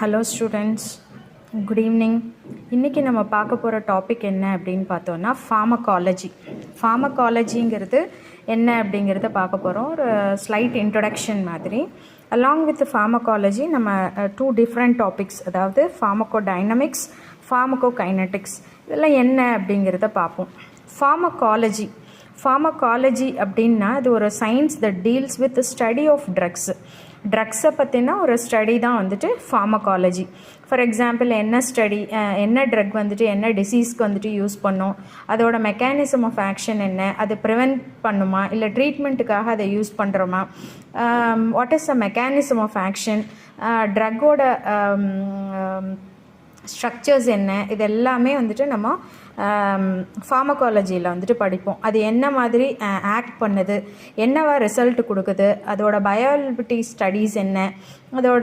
Hello students, good evening. இன்றைக்கி நம்ம பார்க்க போகிற டாபிக் என்ன அப்படின்னு பார்த்தோன்னா ஃபார்மகாலஜிங்கிறது என்ன அப்படிங்கிறத பார்க்க போகிறோம். ஒரு ஸ்லைட் இன்ட்ரொடக்ஷன் மாதிரி. அலாங் வித் ஃபார்மகாலஜி நம்ம டூ டிஃப்ரெண்ட் டாபிக்ஸ், அதாவது ஃபார்மகோடைனமிக்ஸ், ஃபார்மகோகைனெட்டிக்ஸ், இதெல்லாம் என்ன அப்படிங்கிறத பார்ப்போம். ஃபார்மகாலஜி அப்படின்னா அது ஒரு science that deals with study of ட்ரக்ஸை பற்றினா ஒரு ஸ்டடி தான் வந்துட்டு ஃபார்மகாலஜி. ஃபார் எக்ஸாம்பிள் என்ன ட்ரக் வந்துட்டு என்ன டிசீஸ்க்கு வந்துட்டு யூஸ் பண்ணோம், அதோட மெக்கானிசம் ஆஃப் ஆக்ஷன் என்ன, அது ப்ரிவென்ட் பண்ணுமா இல்லை ட்ரீட்மெண்ட்டுக்காக அதை யூஸ் பண்ணுறோமா, what is the mechanism of action, ட்ரக்கோட ஸ்ட்ரக்சர்ஸ் என்ன, இது எல்லாமே வந்துட்டு நம்ம ஃபார்மகாலஜியில் வந்துட்டு படிப்போம். அது என்ன மாதிரி ஆக்ட் பண்ணுது, என்னவா ரிசல்ட் கொடுக்குது, அதோட பயாலபிலிட்டி ஸ்டடீஸ் என்ன, அதோட